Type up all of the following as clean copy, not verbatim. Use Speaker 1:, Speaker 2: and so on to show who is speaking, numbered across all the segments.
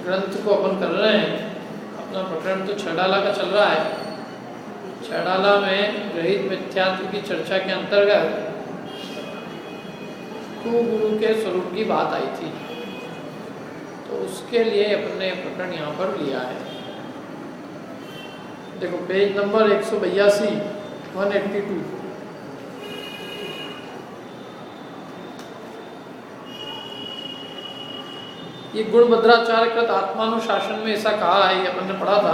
Speaker 1: ग्रंथ को अपन कर रहे हैं, अपना प्रकरण तो छडाला का चल रहा है। छडाला में रहित मिथ्यात्व की चर्चा के अंतर्गत गुरु के स्वरूप की बात आई थी, तो उसके लिए अपने प्रकरण यहाँ पर लिया है। देखो पेज नंबर 182, 182। ये गुणभद्राचार्य कृत आत्मानुशासन में ऐसा कहा है, ये अपन ने पढ़ा था।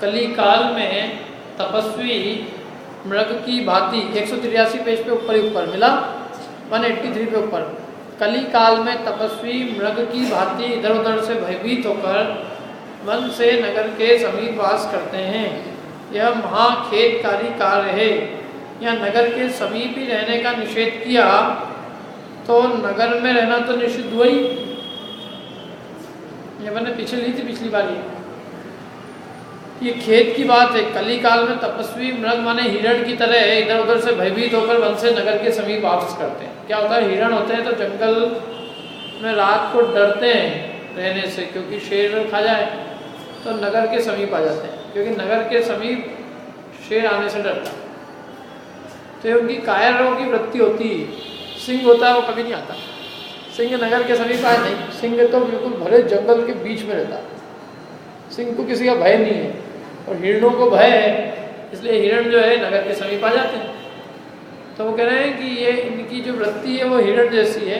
Speaker 1: कली काल में तपस्वी मृग की भांति, 183 पेज पे ऊपर ही ऊपर मिला, 183 पे ऊपर। कली काल में तपस्वी मृग की भांति इधर उधर से भयभीत होकर वन से नगर के समीप वास करते हैं। यह महाखेदकारी कार्य है। यह नगर के समीप ही रहने का निषेध किया तो नगर में रहना तो निषिद्ध हुआ ही। ये मैंने पीछे ली थी पिछली बार। ये खेत की बात है। कली काल में तपस्वी मृग माने हिरण की तरह इधर उधर से भयभीत होकर वन से नगर के समीप वास करते हैं। क्या होता है, हिरण होते हैं तो जंगल में रात को डरते हैं रहने से, क्योंकि शेर खा जाए, तो नगर के समीप आ जाते हैं, क्योंकि नगर के समीप शेर आने से डरता है। तो उनकी कायरों की वृत्ति होती है। सिंह होता है वो कभी नहीं आता, सिंह नगर के समीप आए नहीं। सिंह तो बिल्कुल भरे जंगल के बीच में रहता है। सिंह को किसी का भय नहीं है और हिरणों को भय है, इसलिए हिरण जो है नगर के समीप आ जाते हैं। तो वो कह रहे हैं कि ये इनकी जो वृत्ति है वो हिरण जैसी है,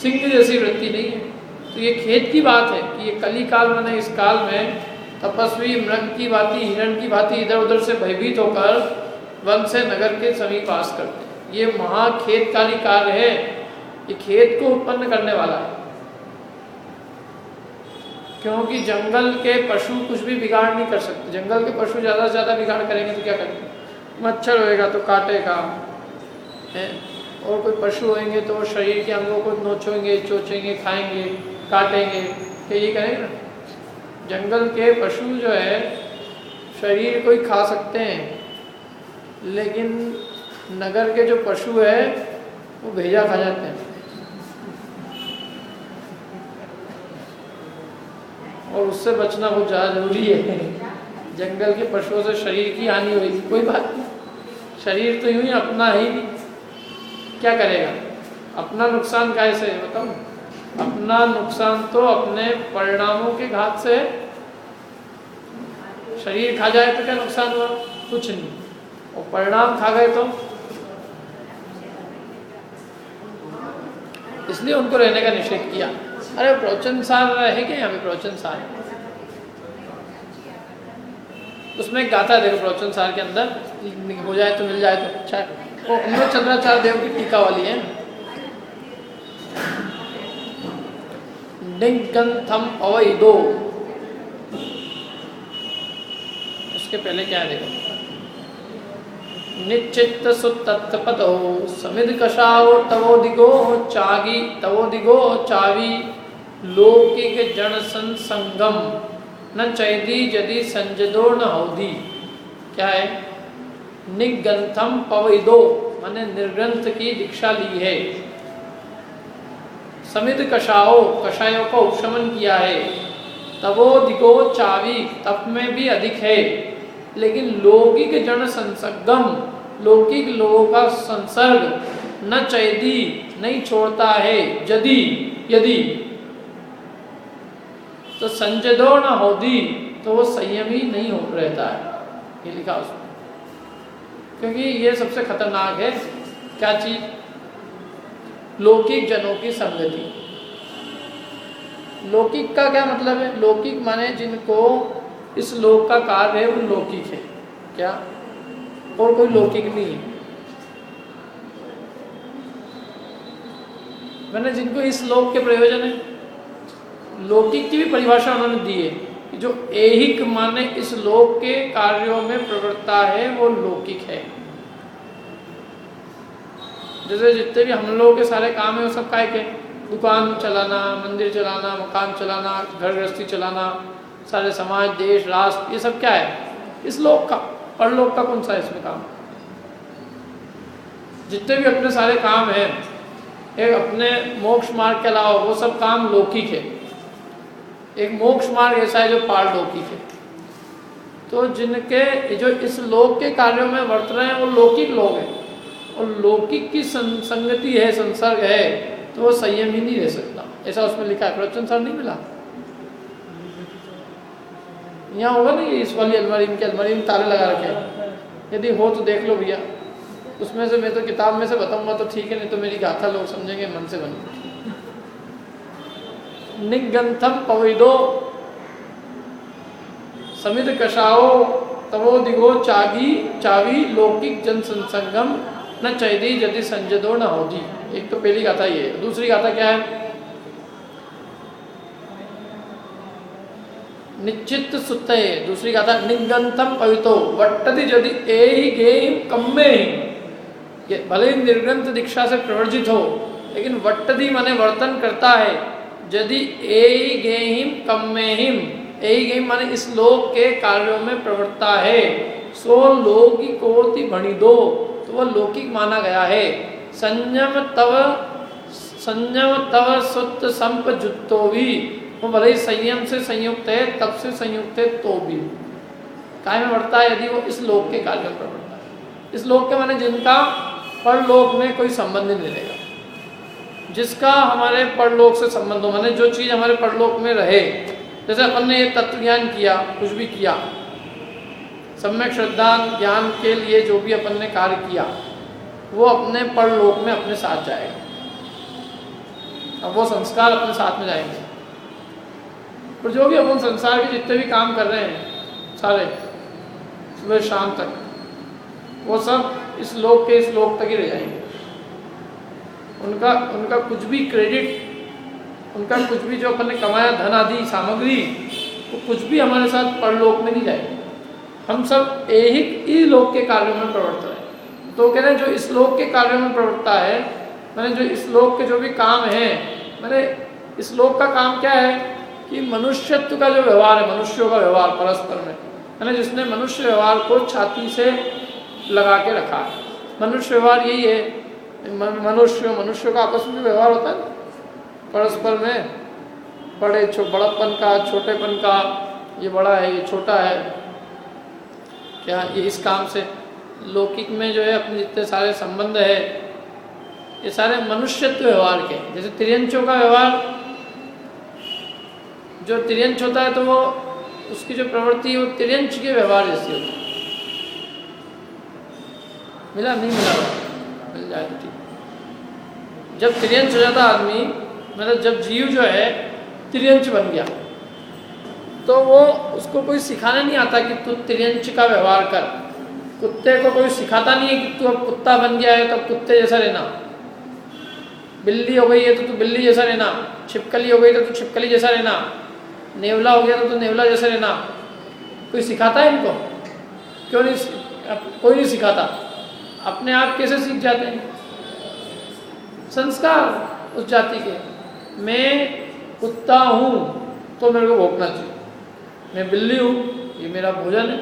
Speaker 1: सिंह जैसी वृत्ति नहीं है। तो ये खेत की बात है कि ये कली काल माने इस काल में तपस्वी मृग की भांति हिरण की भांति इधर उधर से भयभीत होकर वन से नगर के समीप वास करते हैं। ये महाखेदकारी कार्य है। ये खेत को उत्पन्न करने वाला है, क्योंकि जंगल के पशु कुछ भी बिगाड़ नहीं कर सकते। जंगल के पशु ज़्यादा से ज़्यादा बिगाड़ करेंगे तो क्या करेंगे? मच्छर होएगा तो काटेगा है, और कोई पशु होंगे तो वो शरीर के अंगों को नोचेंगे, चोचेंगे, खाएंगे, काटेंगे, तो ये करेंगे ना। जंगल के पशु जो है शरीर को ही खा सकते हैं, लेकिन नगर के जो पशु है वो भेजा खा जाते हैं। और उससे बचना बहुत ज़्यादा जरूरी है। जंगल के पशुओं से शरीर की हानि होगी, कोई बात नहीं, शरीर तो यूं ही अपना ही नहीं, क्या करेगा? अपना नुकसान कैसे बताओ? अपना नुकसान तो अपने परिणामों के घात से। शरीर खा जाए तो क्या नुकसान हुआ? कुछ नहीं, और परिणाम खा गए तो इसलिए उनको रहने का निषेध किया। अरे प्रवचन सार है क्या? यहाँ पे प्रवचन सार है, उसमें एक गाथा है, देखो प्रवचन सार के अंदर हो जाए तो मिल जाए तो अच्छा है। वो अमृत चंद्राचार्य देव की टीका वाली है। निगंथम अवैधो, उसके पहले क्या है देखो। निश्चित सुतत्पदो समिद कषाओ तवो दिगो चागी, तवो दिगो चावी लौकिक जन संसंगम न चैदी यदि संजदो न हौदी। क्या है? निगंथम पवैदो माने निर्ग्रंथ की दीक्षा ली है। समिद कषाओ, कषायों का उपशमन किया है। तवो दिगो चावी, तप में भी अधिक है, लेकिन लौकिक जन संसर्गम, लौकिक लोगों का संसर्ग न चैदी, नहीं छोड़ता है। यदि तो संजदो न होदी, तो वो संयमी नहीं हो रहता है, ये लिखा उसमें। क्योंकि ये सबसे खतरनाक है। क्या चीज? लौकिक जनों की संगति। लौकिक का क्या मतलब है? लौकिक माने जिनको इस लोक का कार्य है वो लौकिक है, क्या और कोई लौकिक नहीं है। मैंने जिनको इस लोक के प्रयोजन है, लौकिक की भी परिभाषा उन्होंने दी है कि जो ऐहिक माने इस लोक के कार्यों में प्रवृत्ता है वो लौकिक है। जैसे जितने भी हम लोगों के सारे काम है वो सब काय के? दुकान चलाना, मंदिर चलाना, मकान चलाना, घर गृहस्थी चलाना, सारे समाज, देश, राष्ट्र, ये सब क्या है? इस लोक का। परलोक का कौन सा है इसमें काम? जितने भी अपने सारे काम हैं, एक अपने मोक्ष मार्ग के अलावा वो सब काम लौकिक है। एक मोक्ष मार्ग ऐसा है जो पारलौकिक है। तो जिनके जो इस लोक के कार्यों में वर्त रहे हैं वो लौकिक लोग हैं, और लौकिक की संगति है, संसर्ग है, तो वो संयम ही नहीं रह सकता। ऐसा उसमें लिखा है, प्रवचन सर नहीं मिला, यहाँ होगा ना, ये इस वाली अलमारी में, अलमारी में ताले लगा रखे हैं, यदि हो तो देख लो भैया। उसमें से मैं तो किताब में से बताऊंगा तो ठीक है, नहीं तो मेरी गाथा लोग समझेंगे मन से बनी। निगंथम पविदो समित कषाओ तवो दिगो चावी लौकिक जन संसंगम न चैदी यदि संजदो न होदी। एक तो पहली गाथा ये है। दूसरी गाथा क्या है? निश्चित सुत्ते। दूसरी गाथा निगंथम पवितो वट्टति यदि एहि गेहिम कम्मे। ये भले ही निर्ग्रंथ दीक्षा से प्रवर्जित हो, लेकिन वट्टति माने वर्तन करता है। यदि एहि गेहिम कम्मेहिम, एहि गेहिम माने इस लोक के कार्यों में प्रवृत्ता है, सो लौकिकोति भणिदो, तो वह लौकिक माना गया है। संयम तव सुत संपजुत्तो भी, वो भले ही संयम से संयुक्त है, तब से संयुक्त है, तो भी काय में बढ़ता है यदि वो इस लोक के कार्य में प्रवृत्ता है। इस लोक के माने जिनका परलोक में कोई संबंध नहीं रहेगा, जिसका हमारे परलोक से संबंध हो, माने जो चीज़ हमारे परलोक में रहे। जैसे अपन ने ये तत्व ज्ञान किया, कुछ भी किया, सम्यक श्रद्धा ज्ञान के लिए जो भी अपन ने कार्य किया, वो अपने परलोक में अपने साथ जाएगा। अब वो संस्कार अपने साथ में जाएंगे। और जो भी अपन संसार के जितने भी काम कर रहे हैं सारे, सुबह शाम तक, वो सब इस लोक के इस लोक तक ही रह जाएंगे। उनका कुछ भी क्रेडिट, उनका कुछ भी जो अपन ने कमाया धन आदि सामग्री, वो कुछ भी हमारे साथ परलोक में नहीं जाएगा। हम सब एक ही लोक के कार्यों में प्रवृत्त हैं। तो कह रहे हैं जो इस लोक के कार्यों में प्रवृत्ता है, मैंने जो इस लोक के जो भी काम हैं, मैंने इस लोक का काम क्या है कि मनुष्यत्व का जो व्यवहार है, मनुष्यों का व्यवहार परस्पर में, मैंने जिसने मनुष्य व्यवहार को छाती से लगा के रखा है। मनुष्य व्यवहार यही है, मनुष्य का आपस में व्यवहार होता है परस्पर में, बड़प्पन का, छोटेपन का, ये बड़ा है, ये छोटा है, क्या ये इस काम से लौकिक में जो है अपने जितने सारे संबंध है, ये सारे मनुष्यत्व व्यवहार के। जैसे तिर्यंचों का व्यवहार, जो तिर्यंच होता है तो वो उसकी जो प्रवृत्ति है वो तिर्यंच के व्यवहार जैसी होती है। मिला नहीं मिला, मिल जाए तो ठीक। जब तिर्यंच हो जाता आदमी, मतलब जब जीव जो है तिर्यंच बन गया, तो वो उसको कोई सिखाने नहीं आता कि तू तिर्यंच का व्यवहार कर। कुत्ते को कोई सिखाता नहीं है कि तू अब कुत्ता बन गया है तो कुत्ते जैसा रहना, बिल्ली हो गई है तो तू बिल्ली जैसा रहना, छिपकली हो गई तो तू छिपकली जैसा रहना, नेवला हो गया तो तू नेवला जैसा रहना। कोई सिखाता है इनको? क्यों नहीं? कोई नहीं सिखाता। अपने आप कैसे सीख जाते हैं? संस्कार उस जाति के। मैं कुत्ता हूँ तो मेरे को भौंकना चाहिए, मैं बिल्ली हूँ ये मेरा भोजन है,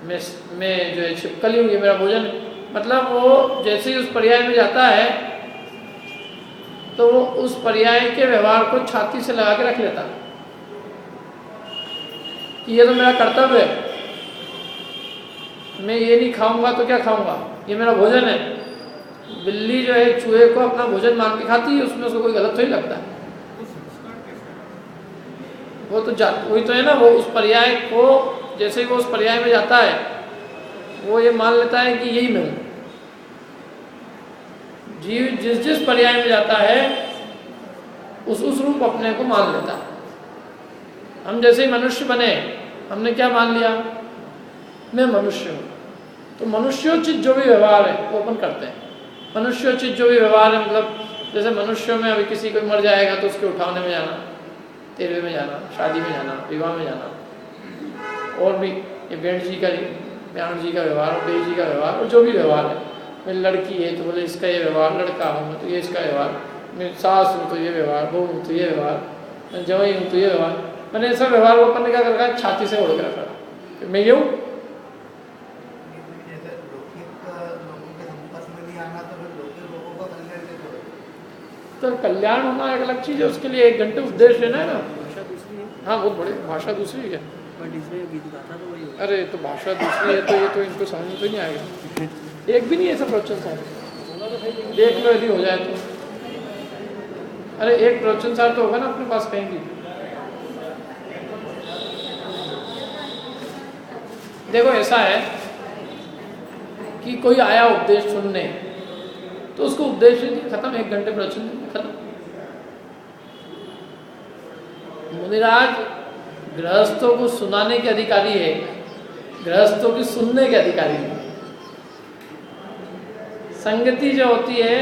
Speaker 1: मैं जो है छिपकली हूँ ये मेरा भोजन है। मतलब वो जैसे ही उस पर्याय में जाता है तो वो उस पर्याय के व्यवहार को छाती से लगा के रख लेता कि ये तो मेरा कर्तव्य है, मैं ये नहीं खाऊंगा तो क्या खाऊंगा, ये मेरा भोजन है। बिल्ली जो है चूहे को अपना भोजन मान के खाती है, उसमें उसको कोई गलत तो नहीं लगता। वो तो वही तो है ना, वो उस पर्याय को जैसे ही वो उस पर्याय में जाता है वो ये मान लेता है कि यही मैं हूँ। जीव जिस जिस पर्याय में जाता है उस रूप अपने को मान लेता है। हम जैसे ही मनुष्य बने, हमने क्या मान लिया? मैं मनुष्य हूँ। तो मनुष्योचित जो भी व्यवहार है वो अपन करते हैं। मनुष्योचित जो भी व्यवहार है, मतलब जैसे मनुष्यों में अभी किसी कोई मर जाएगा तो उसके उठाने में जाना, तेरवे में जाना, शादी में जाना, विवाह में जाना, और भी ये ब्याण जी का व्यवहार, बेई जी का व्यवहार, और जो भी व्यवहार है। मैं लड़की है तो बोले इसका ये व्यवहार, लड़का हूँ तो ये इसका व्यवहार, मैं सास हूँ तो ये व्यवहार, बहू हूँ तो ये व्यवहार, मैं जवाई हूँ तो ये व्यवहार। मैंने ऐसा व्यवहार वो अपन ने क्या कर रखा है? छाती से ओढ़ के रखा है, मैं ये हूँ। तो कल्याण होना एक अलग चीज़ है, उसके लिए 1 घंटे उपदेश लेना है ना। हाँ बहुत बड़े, भाषा दूसरी है।
Speaker 2: बट इसमें गीत गाथा तो वही होगा।
Speaker 1: अरे तो भाषा दूसरी है तो ये तो इनको समझ में तो नहीं आएगा। एक भी नहीं ऐसा प्रवचन सार, देख लो यदि हो जाए तो। अरे एक प्रवचन सार तो होगा ना अपने पास कहीं भी। देखो ऐसा है कि कोई आया उपदेश सुनने, तो उसको उपदेश खत्म, 1 घंटे प्रवचन खत्म। मुनिराज गृहस्थों को सुनाने के अधिकारी है, गृहस्थों की सुनने के अधिकारी है। संगति जो होती है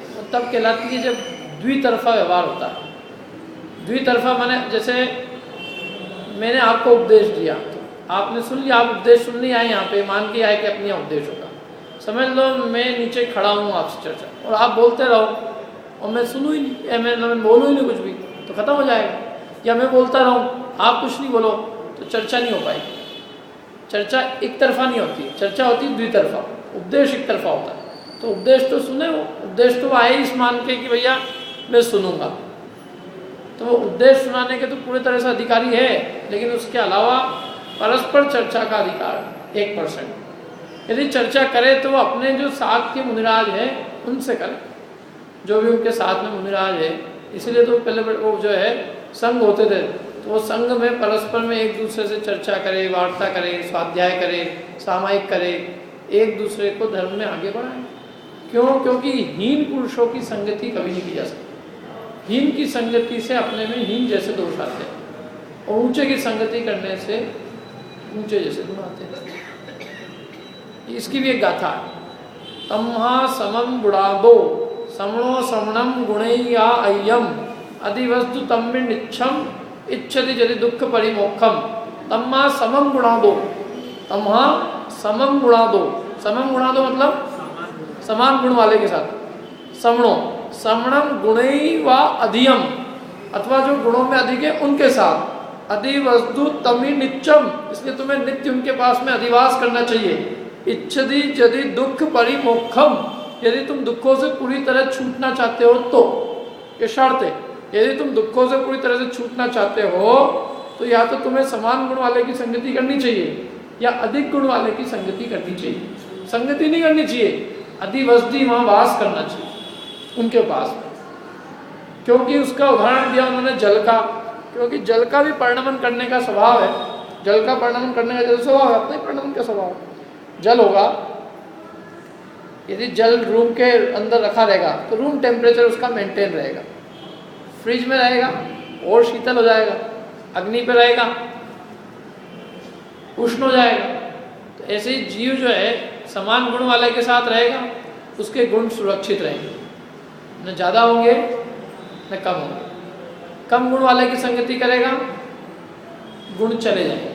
Speaker 1: वो तब कहलाती है जब द्वितरफा व्यवहार होता है। द्वितरफा माने जैसे मैंने आपको उपदेश दिया, आपने सुन लिया, आप उपदेश सुन नहीं आए यहाँ पे, मान के आए कि अपनी उपदेश होगा। समझ लो मैं नीचे खड़ा हूँ आपसे चर्चा, और आप बोलते रहो और मैं सुनूँ ही नहीं, मैं बोलूँ ही नहीं कुछ भी, तो खत्म हो जाएगा। या मैं बोलता रहूँ आप कुछ नहीं बोलो, तो चर्चा नहीं हो पाएगी। चर्चा एक तरफा नहीं होती, चर्चा होती है द्वितरफा। उपदेश एक तरफा होता है, तो उपदेश तो सुने वो, उपदेश तो आए इस मान के कि भैया मैं सुनूंगा, तो वो उपदेश सुनाने के तो पूरी तरह से अधिकारी है, लेकिन उसके अलावा परस्पर चर्चा का अधिकार 1%। यदि चर्चा करे तो वो अपने जो साथ के मुनिराज हैं उनसे करे, जो भी उनके साथ में मुनिराज है। इसलिए तो पहले वो जो है संघ होते थे, तो वो संघ में परस्पर में एक दूसरे से चर्चा करे, वार्ता करे, स्वाध्याय करे, सामायिक करे, एक दूसरे को धर्म में आगे बढ़ाए। क्यों? क्योंकि हीन पुरुषों की संगति कभी नहीं की जा सकती। हीन की संगति से अपने में हीन जैसे दोष आते हैं, और ऊंचे की संगति करने से ऊंचे जैसे गुण आते हैं। इसकी भी एक गाथा है, तम्हा समम गुणादो समणो समणम गुणैया अय्यम अधिवस्तु तम्मिच्छम इच्छति यदि दुख परिमोक्षम। तम्हा समम गुणादो, तम्हा समम गुणादो, समम गुणादो मतलब समान गुण वाले के साथ। समणो समणम गुणै व अधियम, अथवा जो गुणों में अधिक है उनके साथ। अधिवस्तु तमी नित्यम, इसलिए तुम्हें नित्य उनके पास में अधिवास करना चाहिए। इच्छति यदि दुख परिमोक्षम, यदि तुम दुखों से पूरी तरह छूटना चाहते हो तो, ये शर्त है, यदि तुम दुखों से पूरी तरह से छूटना चाहते हो तो या तो तुम्हें समान गुण वाले की संगति करनी चाहिए या अधिक गुण वाले की संगति करनी चाहिए। संगति नहीं करनी चाहिए, अधिवस्ती वहाँ वास करना चाहिए उनके पास। क्योंकि उसका उदाहरण दिया उन्होंने जल का, क्योंकि जल का भी परिणमन करने का स्वभाव है। जल का परिणमन करने का जल स्वभाव है, अपने परिणमन का स्वभाव है। जल होगा, यदि जल रूम के अंदर रखा रहेगा तो रूम टेम्परेचर उसका मेंटेन रहेगा। फ्रिज में रहेगा और शीतल हो जाएगा, अग्नि पे रहेगा उष्ण हो जाएगा। तो ऐसे ही जीव जो है समान गुण वाले के साथ रहेगा, उसके गुण सुरक्षित रहेंगे, न ज़्यादा होंगे न कम होंगे। कम गुण वाले की संगति करेगा गुण चले जाएंगे,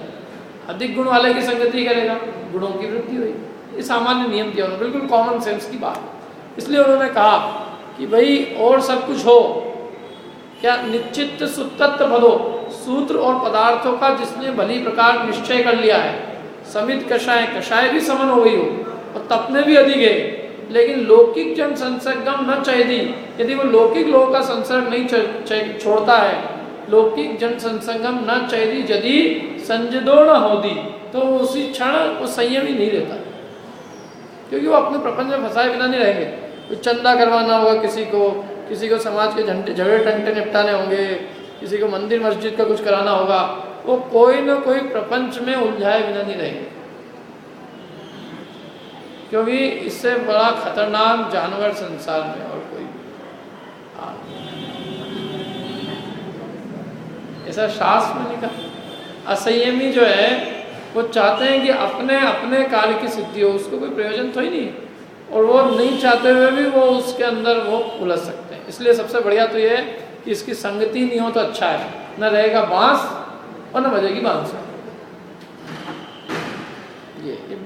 Speaker 1: अधिक गुण वाले की संगति करेगा गुणों की वृद्धि होगी। ये सामान्य नियम दिया उन्होंने, बिल्कुल कॉमन सेंस की बात। इसलिए उन्होंने कहा कि भाई और सब कुछ हो, क्या निश्चित सुतत्व भलो, सूत्र और पदार्थों का जिसने भली प्रकार निश्चय कर लिया है। समित कषाय, कषाय भी समन हो गई हो और तपने भी अधिक है, लेकिन लौकिक जन संसर्गम न चाहिए। यदि वो लौकिक लोगों का संसर्ग नहीं छोड़ता है, लौकिक जन संसर्गम न चाहिए यदि संजदो न होती, तो उसी क्षण वो संयम ही नहीं रहता, क्योंकि वो अपने प्रपंच में फंसाए बिना नहीं रहेंगे। कुछ चंदा करवाना होगा किसी को समाज के झगड़े टंटे निपटाने होंगे, किसी को मंदिर मस्जिद का कुछ कराना होगा, वो कोई ना कोई प्रपंच में उलझाए बिना नहीं रहेंगे। क्योंकि इससे बड़ा खतरनाक जानवर संसार में और कोई ऐसा शास्त्र में लिखा। असंयमी जो है वो चाहते हैं कि अपने अपने कार्य की सिद्धि हो, उसको कोई प्रयोजन तो ही नहीं, और वो नहीं चाहते हुए भी वो उसके अंदर वो उलझ सकते हैं। इसलिए सबसे बढ़िया तो ये है कि इसकी संगति नहीं हो तो अच्छा है, न रहेगा बांस और न बजेगी बांसुरी।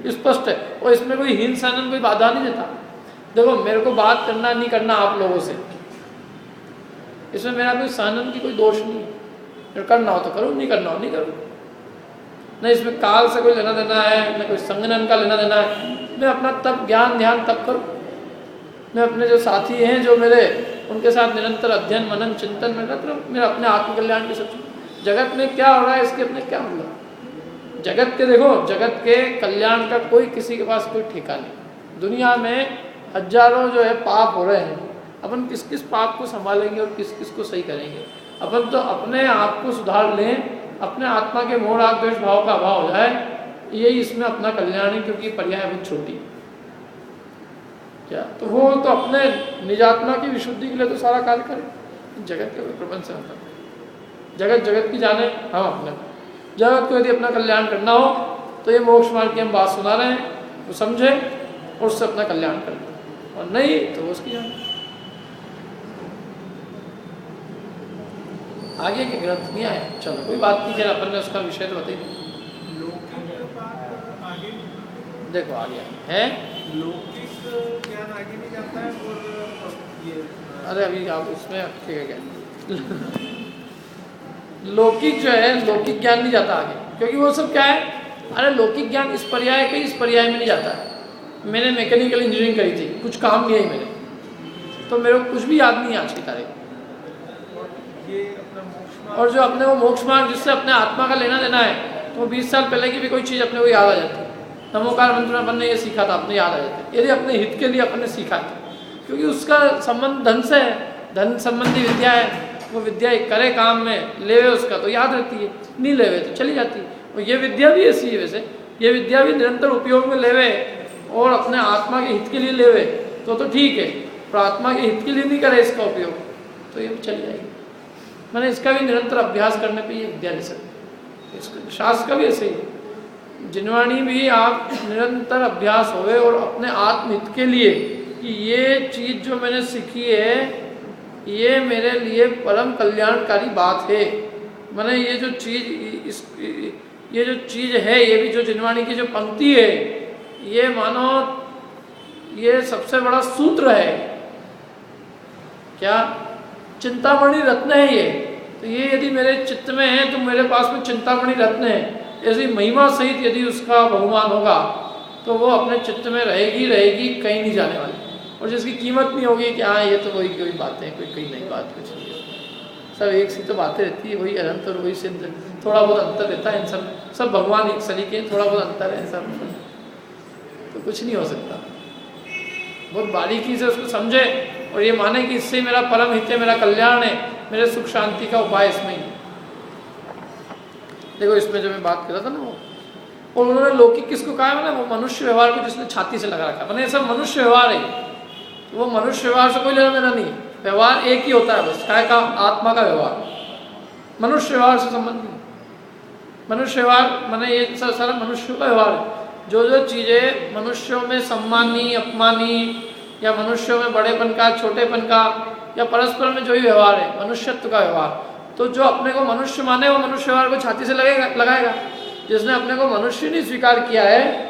Speaker 1: ये स्पष्ट है, और इसमें कोई हीन सानन कोई बाधा नहीं देता। देखो मेरे को बात करना नहीं करना आप लोगों से, इसमें मेरा कोई सानन की कोई दोष नहीं है। करना हो तो करो, नहीं करना हो नहीं करो। न इसमें काल से कोई लेना देना है, न कोई संगनन का लेना देना है। मैं अपना तब ज्ञान ध्यान तब करूँ, मैं अपने जो साथी हैं जो मेरे, उनके साथ निरंतर अध्ययन मनन चिंतन में रहता, मेरा अपने आत्मकल्याण की सोचूँ। जगत में क्या हो रहा है इसके अपने क्या मतलब। जगत के देखो, जगत के कल्याण का कोई किसी के पास कोई ठेका नहीं। दुनिया में हजारों जो है पाप हो रहे हैं, अपन किस किस पाप को संभालेंगे और किस किस को सही करेंगे। अपन तो अपने आप को सुधार लें, अपने आत्मा के मोह राग द्वेष भाव का अभाव हो जाए, यही इसमें अपना कल्याण है, क्योंकि पर्याय बहुत छोटी क्या। तो वो तो अपने निजात्मा की विशुद्धि के लिए तो सारा कार्य करे। जगत के प्रपंच से मतलब जगत जगत की जाने, हम अपने जगत को यदि अपना कल्याण करना हो तो ये मोक्ष मार्ग की हम बात सुना रहे हैं, वो समझे और उससे अपना कल्याण कर ले, और नहीं तो वो उसकी जाने। आगे के ग्रंथ नहीं आए, चलो कोई बात नहीं, जरा अपन ने उसका विषय तो बताइए। देखो आगे है
Speaker 3: लौकिक ज्ञान आगे नहीं जाता है, और ये
Speaker 1: अरे अभी आप उसमें अटकेगा क्या। लौकिक जो है, लौकिक ज्ञान नहीं जाता आगे, क्योंकि वो सब क्या है, अरे लौकिक ज्ञान इस पर्याय के इस पर्याय में नहीं जाता है। मैंने मैकेनिकल इंजीनियरिंग करी थी, कुछ काम नहीं आई मेरे, तो मेरे को कुछ भी याद नहीं है आज की तारीख।
Speaker 3: ये अपना मोक्ष
Speaker 1: और जो अपने को मोक्ष मार्ग जिससे अपने आत्मा का लेना देना है, तो 20 साल पहले की भी कोई चीज़ अपने को याद आ जाती है। नमोकार मंत्र में अपन ने ये सीखा था, अपने याद आ जाता है, यदि अपने हित के लिए अपन ने सीखा है, क्योंकि उसका संबंध धन से है, धन संबंधी विद्या है। वो विद्या करे काम में, लेवे उसका तो याद रहती है, नहीं लेवे तो चली जाती है। और ये विद्या भी ऐसी है, वैसे ये विद्या भी निरंतर उपयोग में लेवे और अपने आत्मा के हित के लिए लेवे तो ठीक है, पर आत्मा के हित के लिए नहीं करे इसका उपयोग तो ये भी चली जाएगी। मैंने इसका भी निरंतर अभ्यास करने पे ये विद्या ले सकते। इसका शास्त्र का भी ऐसे ही, जिनवाणी भी आप निरंतर अभ्यास होवे और अपने आत्महित के लिए कि ये चीज़ जो मैंने सीखी है ये मेरे लिए परम कल्याणकारी बात है। मैंने ये जो चीज़ है, ये भी जो जिनवाणी की जो पंक्ति है, ये मानो ये सबसे बड़ा सूत्र है, क्या चिंतामणि रत्न है ये। तो ये यदि मेरे चित्त में है तो मेरे पास में चिंतामणि रत्न है, ऐसी महिमा सहित यदि उसका बहुमान होगा तो वो अपने चित्त में रहेगी कहीं नहीं जाने वाली। और जिसकी कीमत नहीं होगी कि हाँ ये तो वही कोई बातें हैं, कोई कहीं नहीं बात कुछ नहीं है, सब एक सी तो बातें रहती है, वही अनंत और वही सिद्ध, थोड़ा बहुत अंतर रहता है इन सब भगवान एक सलीके, थोड़ा बहुत अंतर है सब, तो कुछ नहीं हो सकता। बहुत बारीकी से उसको समझे और ये माने कि इससे मेरा परम हित है, मेरा कल्याण है, मेरे सुख शांति का उपाय इसमें ही। देखो इसमें जो मैं बात कर रहा था ना वो, और उन्होंने लौकिक किसको कहा है ना, वो मनुष्य व्यवहार को जिसने छाती से लगा रखा, मैंने सब मनुष्य व्यवहार है, वो मनुष्य व्यवहार से कोई लेना देना नहीं, व्यवहार एक ही होता है बस, क्या का आत्मा का व्यवहार, मनुष्य व्यवहार से संबंध नहीं। मनुष्य व्यवहार मैंने ये सारा मनुष्यों का व्यवहार है। जो चीज़ें मनुष्यों में सम्मानी अपमानी या मनुष्यों में बड़ेपन का छोटेपन का या परस्पर में जो ही व्यवहार है मनुष्यत्व का व्यवहार, तो जो अपने को मनुष्य माने वो मनुष्य व्यवहार को छाती से लगाएगा। जिसने अपने को मनुष्य नहीं स्वीकार किया है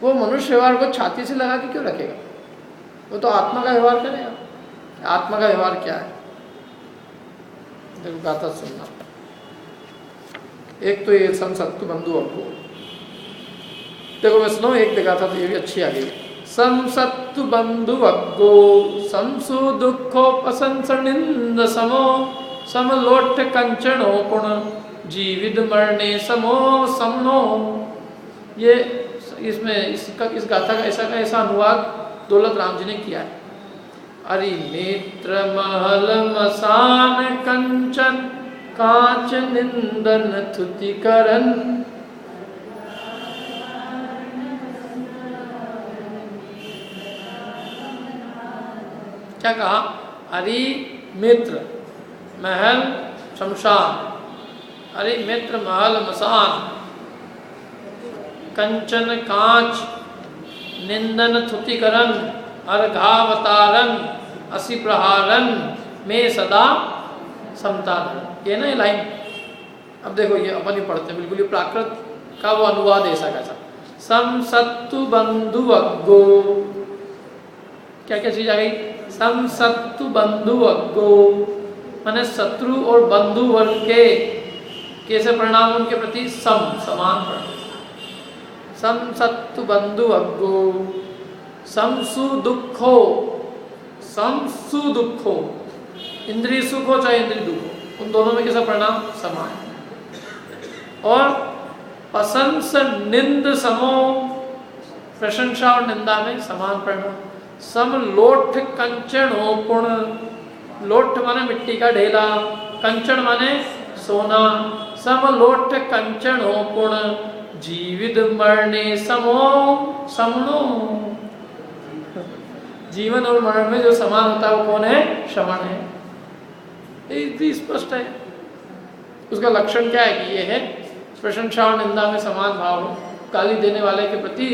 Speaker 1: वो मनुष्य व्यवहार को छाती से लगा के क्यों रखेगा, वो तो आत्मा का व्यवहार करेगा। आत्मा का व्यवहार क्या है, देखो गाथा सुनना। एक तो ये संसत्तु बंधु अग्गो, देखो मैं सुनो एक देखा था तो ये भी अच्छी आ गई। संसत्तु बंधु अग्गो संसु दुखोपसंसनिंद समो समलोट कंचनो पुण जीवित मरणे समो समनो। ये इसमें इस गाथा का ऐसा अनुवाद दौलत राम जी ने किया है। अरि नेत्र महल मसान कंचन कांच निंदन थुतिकरण। क्या कहा, अरि मित्र महल शमशान, अरे मित्र महल मसान कंचन कांच निंदन थुतिकरण अर्घावतारन असि प्रहारन में सदा समताधन। ये ना ये लाइन, अब देखो ये अपन ही पढ़ते हैं, बिल्कुल ये प्राकृत का वो अनुवाद ऐसा कैसा। सम सत्तु बंधु अग्गो, क्या क्या चीज आ गई, सम सत्तु बंधु अग्गो माने शत्रु और बंधु वर्ग के कैसे परिणाम उनके प्रति समान परिणाम। सम सत्तु बंधु अग्गो समसु दुखो, समसु दुखो इंद्रिय सुख हो चाहे इंद्रिय दुख हो, उन दोनों में कैसा परिणाम समान। और प्रशंस निंद समो, प्रशंसा और निंदा में समान परिणाम। सम लोठ कंचनो पुण, लोठ माने मिट्टी का ढेला, कंचन माने सोना। सम लोठ कंचनो पुण, जीवित मरने समो समनो। जीवन और मरण में जो समान होता है वो कौन है? श्रवण है। ये स्पष्ट है। उसका लक्षण क्या है कि ये है प्रशंसा और निंदा में समान भाव हो, गाली देने वाले के प्रति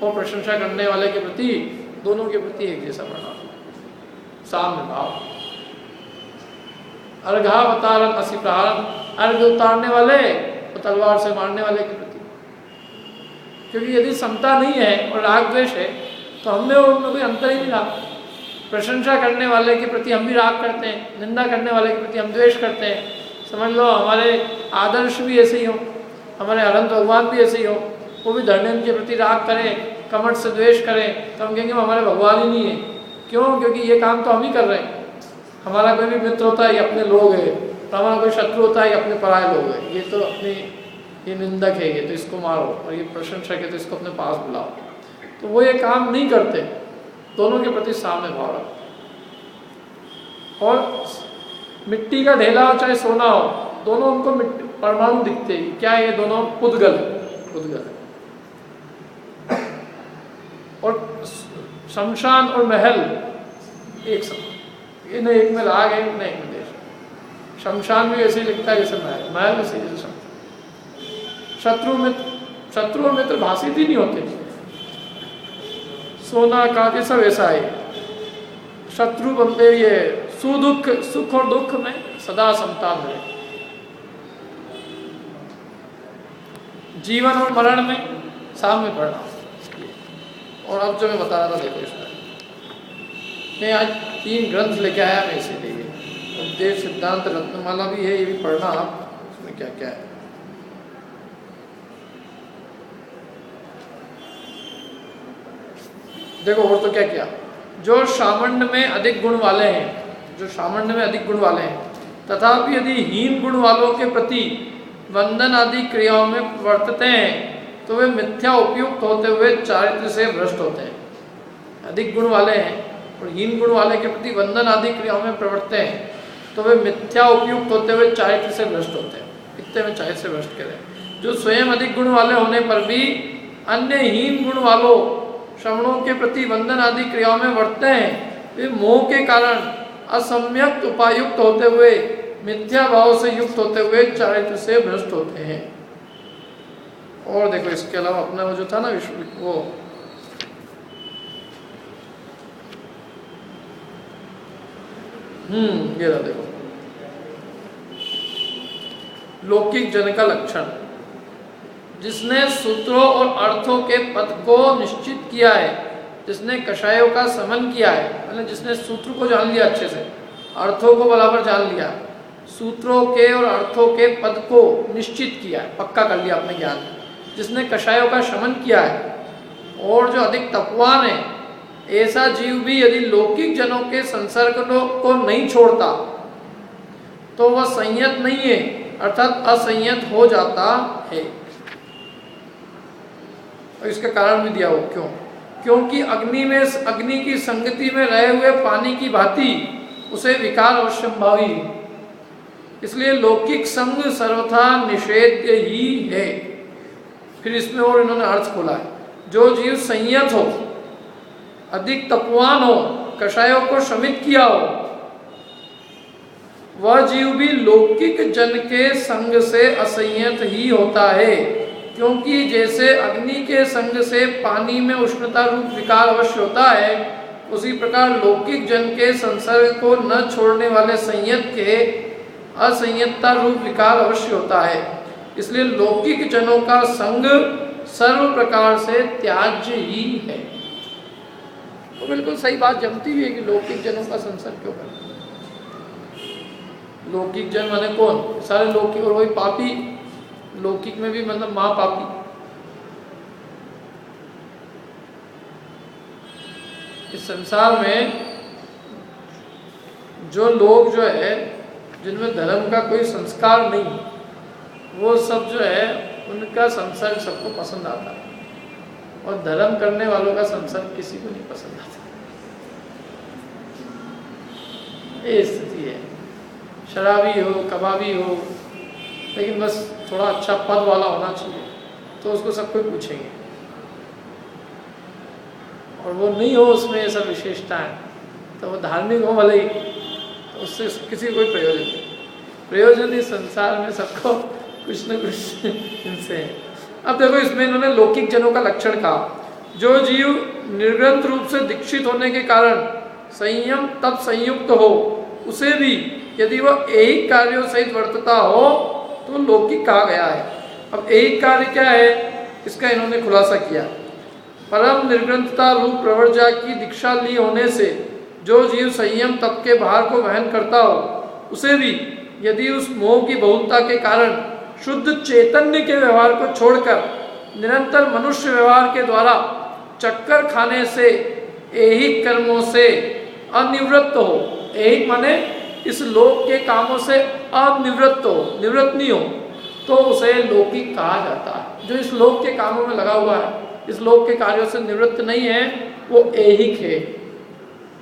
Speaker 1: और प्रशंसा करने वाले के प्रति, दोनों के प्रति एक जैसा प्रणाम, साम्य भाव। अर्घावतारन असि प्रहारन, अर्घ उतारने वाले और तलवार से मारने वाले के प्रति। क्योंकि यदि समता नहीं है और राग द्वेष है तो हमने और उनमें कोई अंतर ही नहीं रहा। प्रशंसा करने वाले के प्रति हम भी राग करते हैं, निंदा करने वाले के प्रति हम द्वेष करते हैं। समझ लो हमारे आदर्श भी ऐसे ही हो, हमारे अनंत भगवान भी ऐसे ही हो, वो भी धर्म के प्रति राग करें, कमठ से द्वेष करें, तो हम कहेंगे हमारे भगवान ही नहीं है। क्यों? क्योंकि ये काम तो हम ही कर रहे हैं। हमारा कोई भी मित्र होता है ये अपने लोग हैं, तो हमारा कोई शत्रु होता है ये अपने पराये लोग हैं। ये तो अपने, ये निंदक है, ये तो इसको मारो, और ये प्रशंसक है तो इसको अपने पास बुलाओ। तो वो ये काम नहीं करते, दोनों के प्रति साम्य भाव रखते। और मिट्टी का ढेला हो चाहे सोना हो, दोनों उनको परमाणु दिखते हैं। क्या है ये दोनों? उद्गल, उद्गल। और शमशान और महल एक समान, इन्हें एक में राग है, एक में देश। शमशान भी ऐसे ही लिखता है जैसे महल, महल ऐसे ही जैसे शमशान। शत्रु और मित्र भाषित ही नहीं होते। सोना काके सब ऐसा है। शत्रु बनते ये सुख सुख और दुख में सदा समता मिले, जीवन और मरण में साम्य परिणाम। और अब जो मैं बता रहा था देखो, इसमें मैं आज 3 ग्रंथ लेके आया मैं इसीलिए। उपदेश सिद्धांत रत्नमाला भी है, ये भी पढ़ना आप, इसमें क्या क्या है। देखो और तो क्या क्या, जो सामान्य में अधिक गुण वाले हैं, जो सामान्य में अधिक गुण वाले हैं, तथापि यदि हीन गुण वालों के प्रति वंदन आदि क्रियाओं में वर्तते हैं तो वे मिथ्या उपयुक्त होते हुए चारित्र से भ्रष्ट होते हैं। अधिक गुण वाले हैं और हीन गुण वाले के प्रति वंदन आदि क्रियाओं में प्रवर्तते हैं तो वे मिथ्या उपयुक्त होते हुए चारित्र से भ्रष्ट होते हैं। कितने में चारित्र से भ्रष्ट करें? जो स्वयं अधिक गुण वाले होने पर भी अन्य हीन गुण वालों श्रवणों के प्रति वंदन आदि क्रियाओं में वर्तते हैं, वे मोह के कारण असम्यक उपायुक्त होते हुए, मिथ्या भाव से युक्त होते हुए चारित्र से भ्रष्ट होते हैं। और देखो इसके अलावा अपना वो जो था ना विश्व, वो ये रहा देखो, लौकिक जन का लक्षण। जिसने सूत्रों और अर्थों के पद को निश्चित किया है, जिसने कषायों का समन किया है, मतलब जिसने सूत्र को जान लिया अच्छे से, अर्थों को बराबर जान लिया, सूत्रों के और अर्थों के पद को निश्चित किया है, पक्का कर लिया अपने ज्ञान, जिसने कषायों का शमन किया है, और जो अधिक तपवान है, ऐसा जीव भी यदि लौकिक जनों के संसर्ग को नहीं छोड़ता तो वह संयत नहीं है, अर्थात असंयत हो जाता है। और इसका कारण भी दिया हो, क्यों? क्योंकि अग्नि की संगति में रहे हुए पानी की भांति उसे विकार अवश्यंभावी है, इसलिए लौकिक संग सर्वथा निषेध्य ही है। फिर इसमें और इन्होंने अर्थ खोला है, जो जीव संयत हो, अधिक तपवान हो, कषायों को शमित किया हो, वह जीव भी लौकिक जन के संग से असंयत ही होता है। क्योंकि जैसे अग्नि के संग से पानी में उष्णता रूप विकार अवश्य होता है, उसी प्रकार लौकिक जन के संसर्ग को न छोड़ने वाले संयत के असंयतता रूप विकार अवश्य होता है। इसलिए लौकिक जनों का संग सर्व प्रकार से त्याज्य ही है। तो बिल्कुल सही बात जमती भी है कि लौकिक जनों का संसर्ग क्यों करना। लौकिक जन माने कौन? सारे लौकिक, और वही पापी, लौकिक में भी मतलब महापापी। इस संसार में जो लोग जो है, जिनमें धर्म का कोई संस्कार नहीं, वो सब जो है उनका संसर्ग सबको पसंद आता है, और धर्म करने वालों का संसर्ग किसी को नहीं पसंद आता। ये स्थिति है। शराबी हो, कबाबी हो, लेकिन बस थोड़ा अच्छा पद वाला होना चाहिए तो उसको सब कोई पूछेंगे, और वो नहीं हो उसमें ये सब विशेषता है तो वो धार्मिक हो भले ही, तो उससे किसी को कोई प्रयोजन नहीं। प्रयोजन इस संसार में सबको कुछ न कुछ इनसे है। अब देखो इसमें इन्होंने लौकिक जनों का लक्षण कहा। जो जीव निर्ग्रंथ रूप से दीक्षित होने के कारण संयम तब संयुक्त हो, उसे भी यदि वह एक कार्यों सहित वर्तता हो तो लौकिक कहा गया है। अब एक कार्य क्या है, इसका इन्होंने खुलासा किया। परम निर्ग्रंथता रूप प्रवर्जा की दीक्षा ली होने से जो जीव संयम तप के भार को वहन करता हो, उसे भी यदि उस मोह की बहुलता के कारण शुद्ध चैतन्य के व्यवहार को छोड़कर निरंतर मनुष्य व्यवहार के द्वारा चक्कर खाने से ऐहिक कर्मों से अनिवृत्त हो, ऐहिक माने इस लोक के कामों से अनिवृत्त हो, निवृत्त नहीं हो, तो उसे लौकिक कहा जाता है। जो इस लोक के कामों में लगा हुआ है, इस लोक के कार्यों से निवृत्त नहीं है, वो ऐहिक है,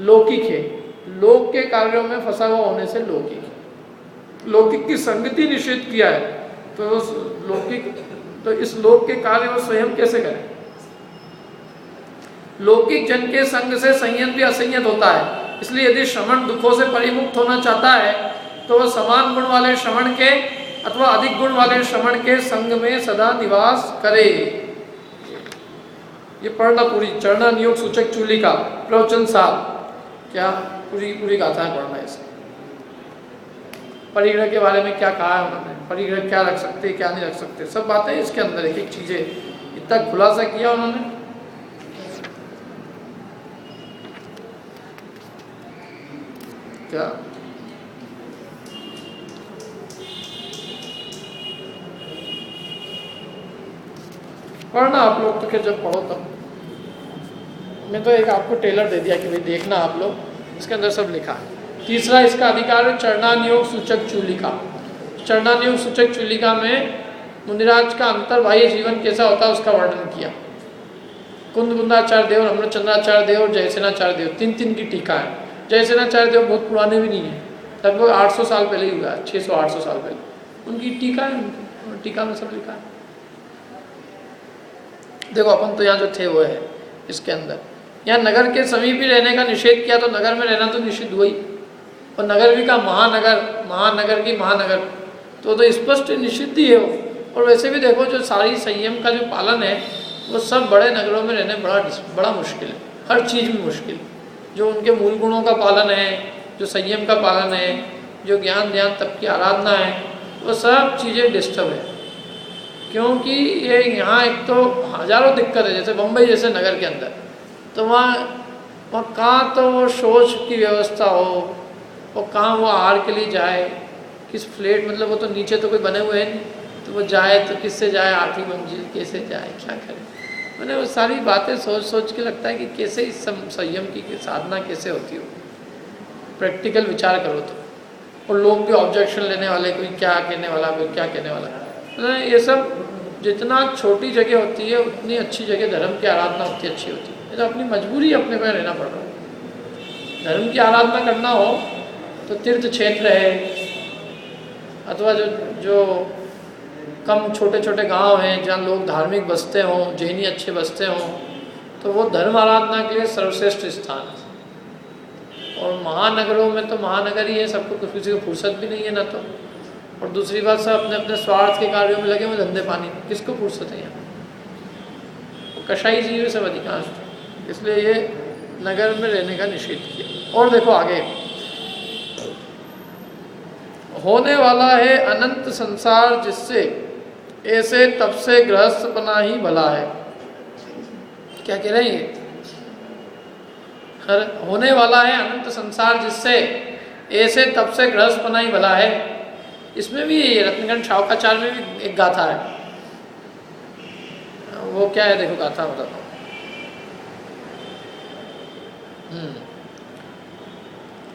Speaker 1: लौकिक है। लोक के कार्यों में फंसा हुआ होने से लौकिक है। लौकिक की संगति निषेध किया है, तो उस लौकिक, तो इस लोक के कार्य वो स्वयं कैसे करें। लौकिक जन के संग से संयत भी असंयत होता है, इसलिए यदि श्रवण दुखों से परिमुक्त होना चाहता है तो वह समान गुण वाले श्रवण के अथवा अधिक गुण वाले श्रवण के संग में सदा निवास करे। ये पढ़ना पूरी चरणा नियोग सूचक चूलिका प्रवचन साहब, क्या पूरी गाथा है पढ़ना। इसे परिग्रह के बारे में क्या कहा है उन्होंने, परिग्रह क्या रख सकते क्या नहीं रख सकते, सब बातें इसके अंदर, एक एक चीजें इतना खुलासा किया उन्होंने। क्या पढ़ना आप लोग, तो फिर जब पढ़ो तब। मैं तो एक आपको टेलर दे दिया कि भाई देखना आप लोग, इसके अंदर सब लिखा है। तीसरा इसका अधिकार है चरणानियोग सूचक चूलिका। चरणानियोग सूचक चूलिका में मुनिराज का अंतर्बाह्य जीवन कैसा होता है उसका वर्णन किया। कुंदकुंदाचार्य देव, अमृतचंद्राचार्य देव और जयसेनाचार्य देव, तीन की टीका है। जयसेनाचार्य देव बहुत पुराने भी नहीं है, लगभग 800 साल पहले ही हुआ है, 600-800 साल पहले उनकी टीका है। उनकी टीका में सब लिखा है। देखो अपन तो यहाँ जो थे वो है इसके अंदर, यहाँ नगर के समीप ही रहने का निषेध किया, तो नगर में रहना तो निषिद्ध हुआ ही, और नगर भी का महानगर, महानगर की महानगर, तो स्पष्ट निषिद्ध ही है वो। और वैसे भी देखो जो सारी संयम का जो पालन है वो सब बड़े नगरों में रहने बड़ा मुश्किल है, हर चीज़ में मुश्किल। जो उनके मूल गुणों का पालन है, जो संयम का पालन है, जो ज्ञान ध्यान तप की आराधना है, वो सब चीज़ें डिस्टर्ब है। क्योंकि ये यहाँ एक तो हज़ारों दिक्कत है, जैसे बम्बई जैसे नगर के अंदर, तो वहाँ कहाँ तो वो शौच की व्यवस्था हो, और कहाँ वो आहार के लिए जाए, किस फ्लैट, मतलब वो तो नीचे तो कोई बने हुए हैं नहीं, तो वो जाए तो किससे जाए, 8वीं मंजिल कैसे जाए, क्या करे। मैंने वो सारी बातें सोच के लगता है कि कैसे इस संयम की साधना कैसे होती हो। प्रैक्टिकल विचार करो तो, और लोग भी ऑब्जेक्शन लेने वाले, कोई क्या कहने वाला, कोई क्या कहने वाला। ये सब जितना छोटी जगह होती है उतनी अच्छी जगह धर्म की आराधना उतनी अच्छी होती है। तो अपनी मजबूरी अपने पे रहना पड़ रहा है। धर्म की आराधना करना हो तो तीर्थ क्षेत्र है, अथवा जो कम छोटे छोटे गांव हैं जहाँ लोग धार्मिक बसते हों, जैनी अच्छे बसते हों, तो वो धर्म आराधना के लिए सर्वश्रेष्ठ स्थान है। और महानगरों में तो महानगर ही है, सबको किसी को फुर्सत भी नहीं है ना तो, और दूसरी बात सब अपने अपने स्वार्थ के कार्यों में लगे हुए, धंधे पानी, किसको फुर्सत है यहाँ। कसाई जीव सब अधिकांश, इसलिए ये नगर में रहने का निषेध किया। और देखो आगे, होने वाला है अनंत संसार जिससे ऐसे तब से गृहस्थ बना ही भला है। क्या कह रहे हैं? होने वाला है अनंत संसार जिससे ऐसे तब से गृहस्थ बना ही भला है। इसमें भी रत्नगंज शावकाचार्य में भी एक गाथा है, वो क्या है देखो, गाथा बताता हूँ।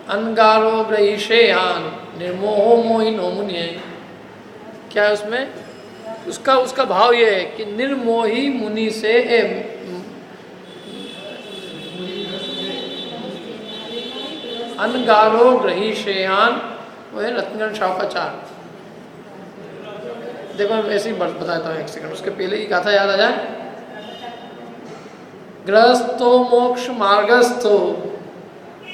Speaker 1: अनगारो ग्रहीषेयान निर्मोहो मोहिनो मुनिये क्या है उसमें? उसका भाव ये है कि निर्मोही मुनि से अनगारो ग्रही श्रेयान, वो है रत्नगण शावकाचार। देखो मैं ऐसे ही बताता हूँ, एक सेकंड, उसके पहले की गाथा याद आ जाए। गृहस्थो मोक्ष मार्गस्थो,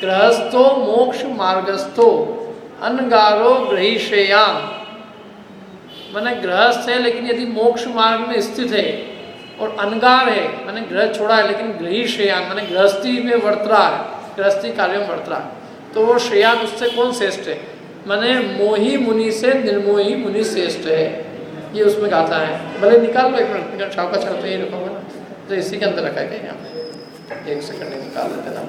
Speaker 1: गृहस्थो मोक्ष मार्गस्थो अनगारो ग्रही श्रेयान। माने गृहस्थ है लेकिन यदि मोक्ष मार्ग में स्थित है, और अनगार है माने गृह छोड़ा है लेकिन ग्रही श्रेयान माने गृहस्थी में वर्त रहा है, गृहस्थी कार्य में वर्त रहा है, तो वो श्रेयान उससे कौन श्रेष्ठ है? माने मोही मुनि से निर्मोही मुनि श्रेष्ठ है, ये उसमें गाथा है। भले निकाल लो एक मिनट, शाव का चलते ही रखोगे ना, तो इसी के अंदर रखा गया यहाँ पे, एक सेकंड निकाल लेते ना।